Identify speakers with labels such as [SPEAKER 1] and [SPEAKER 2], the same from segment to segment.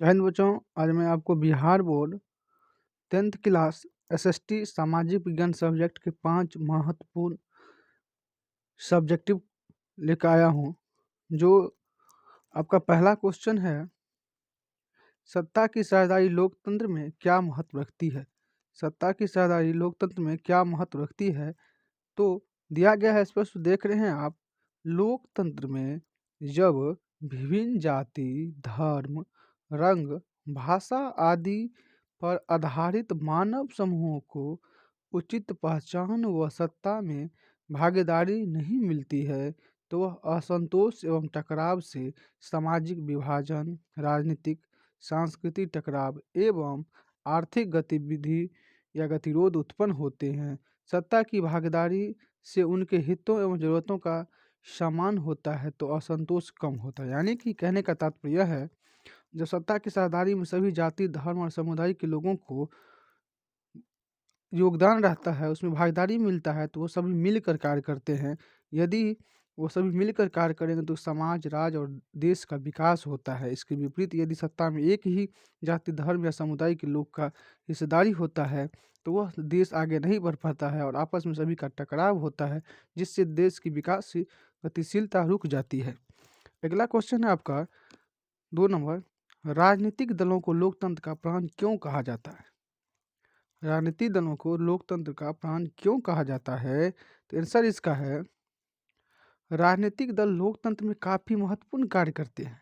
[SPEAKER 1] जय हिंद बच्चों। आज मैं आपको Bihar board 10th class SST सामाजिक विज्ञान सब्जेक्ट के 5 महत्वपूर्ण सब्जेक्टिव लेकर आया हूँ। जो आपका पहला क्वेश्चन है, सत्ता की साझेदारी लोकतंत्र में क्या महत्व रखती है। सत्ता की साझेदारी लोकतंत्र में क्या महत्व रखती है, तो दिया गया है, स्पष्ट देख रहे हैं आप। लोकतंत्र में जब विभिन्न जाति, धर्म, रंग, भाषा आदि पर आधारित मानव समूहों को उचित पहचान व सत्ता में भागीदारी नहीं मिलती है, तो वह असंतोष एवं टकराव से सामाजिक विभाजन, राजनीतिक सांस्कृतिक टकराव एवं आर्थिक गतिविधि या गतिरोध उत्पन्न होते हैं। सत्ता की भागीदारी से उनके हितों एवं जरूरतों का सम्मान होता है तो असंतोष कम होता है। यानी कि कहने का तात्पर्य यह है, जब सत्ता की साझेदारी में सभी जाति, धर्म और समुदाय के लोगों को योगदान रहता है, उसमें भागीदारी मिलता है, तो वो सभी मिलकर कार्य करते हैं। यदि वो सभी मिलकर कार्य करेंगे तो समाज, राज्य और देश का विकास होता है। इसके विपरीत यदि सत्ता में एक ही जाति, धर्म या समुदाय के लोग का हिस्सेदारी होता है, तो वह देश आगे नहीं बढ़ पाता है और आपस में सभी का टकराव होता है, जिससे देश की विकास गतिशीलता रुक जाती है। अगला क्वेश्चन है आपका 2 नंबर, राजनीतिक दलों को लोकतंत्र का प्राण क्यों कहा जाता है। राजनीतिक दलों को लोकतंत्र का प्राण क्यों कहा जाता है, तो आंसर इसका है, राजनीतिक दल लोकतंत्र में काफ़ी महत्वपूर्ण कार्य करते हैं।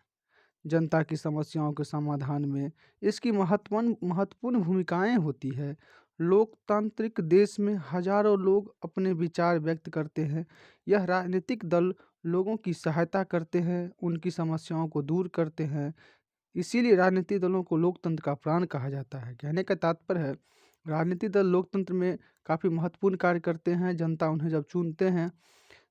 [SPEAKER 1] जनता की समस्याओं के समाधान में इसकी महत्वपूर्ण भूमिकाएं होती है। लोकतांत्रिक देश में हजारों लोग अपने विचार व्यक्त करते हैं। यह राजनीतिक दल लोगों की सहायता करते हैं, उनकी समस्याओं को दूर करते हैं। इसीलिए राजनीतिक दलों को लोकतंत्र का प्राण कहा जाता है। कहने का तात्पर्य है, राजनीतिक दल लोकतंत्र में काफ़ी महत्वपूर्ण कार्य करते हैं। जनता उन्हें जब चुनते हैं,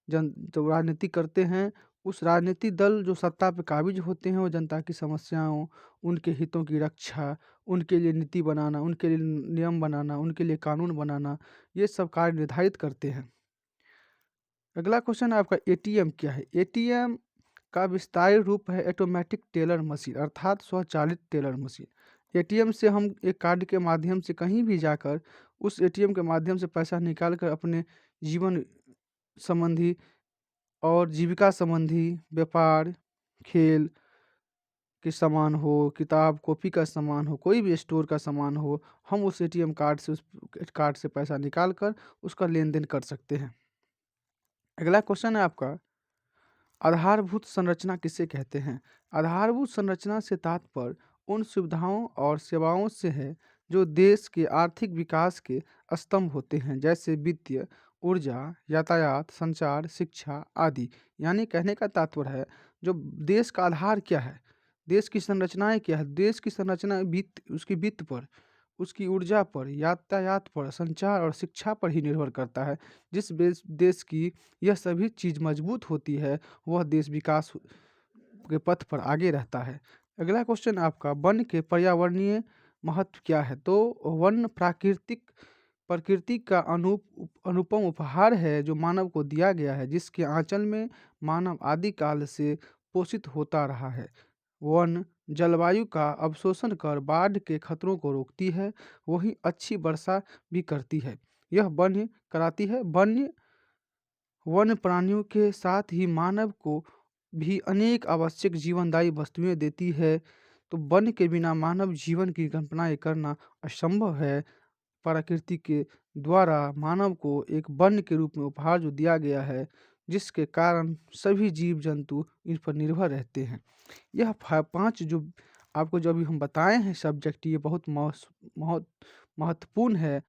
[SPEAKER 1] जब राजनीति करते हैं, उस राजनीतिक दल जो सत्ता पे काबिज होते हैं, वो जनता की समस्याओं, उनके हितों की रक्षा, उनके लिए नीति बनाना, उनके लिए नियम बनाना, उनके लिए कानून बनाना, ये सब कार्य निर्धारित करते हैं। अगला क्वेश्चन है आपका, एटीएम क्या है। एटीएम का विस्तारित रूप है ऑटोमेटिक टेलर मशीन, अर्थात स्वचालित टेलर मशीन। एटीएम से हम एक कार्ड के माध्यम से कहीं भी जाकर उस एटीएम के माध्यम से पैसा निकाल कर अपने जीवन संबंधी और जीविका संबंधी व्यापार, खेल के सामान हो, किताब कॉपी का सामान हो, कोई भी स्टोर का सामान हो, हम उस एटीएम कार्ड से, उस कार्ड से पैसा निकाल कर उसका लेन देन कर सकते हैं। अगला क्वेश्चन है आपका, आधारभूत संरचना किसे कहते हैं। आधारभूत संरचना से तात्पर्य उन सुविधाओं और सेवाओं से है जो देश के आर्थिक विकास के स्तंभ होते हैं, जैसे वित्तीय, ऊर्जा, यातायात, संचार, शिक्षा आदि। यानी कहने का तात्पर्य है, जो देश का आधार क्या है, देश की संरचनाएं क्या है। देश की संरचना वित्त, उसकी वित्त पर, उसकी ऊर्जा पर, यातायात पर, संचार और शिक्षा पर ही निर्भर करता है। जिस देश की यह सभी चीज़ मजबूत होती है, वह देश विकास के पथ पर आगे रहता है। अगला क्वेश्चन आपका, वन के पर्यावरणीय महत्व क्या है। तो वन प्रकृति का अनुपम उपहार है जो मानव को दिया गया है, जिसके आंचल में मानव आदिकाल से पोषित होता रहा है। वन जलवायु का अवशोषण कर बाढ़ के खतरों को रोकती है, वहीं अच्छी वर्षा भी करती है। यह वन्य कराती है। वन्य प्राणियों के साथ ही मानव को भी अनेक आवश्यक जीवनदायी वस्तुएं देती है। तो वन के बिना मानव जीवन की कल्पना करना असंभव है। प्रकृति के द्वारा मानव को एक वन के रूप में उपहार जो दिया गया है, जिसके कारण सभी जीव जंतु इस पर निर्भर रहते हैं। यह 5 जो आपको जो अभी हम बताए हैं सब्जेक्ट, ये बहुत महत्वपूर्ण है।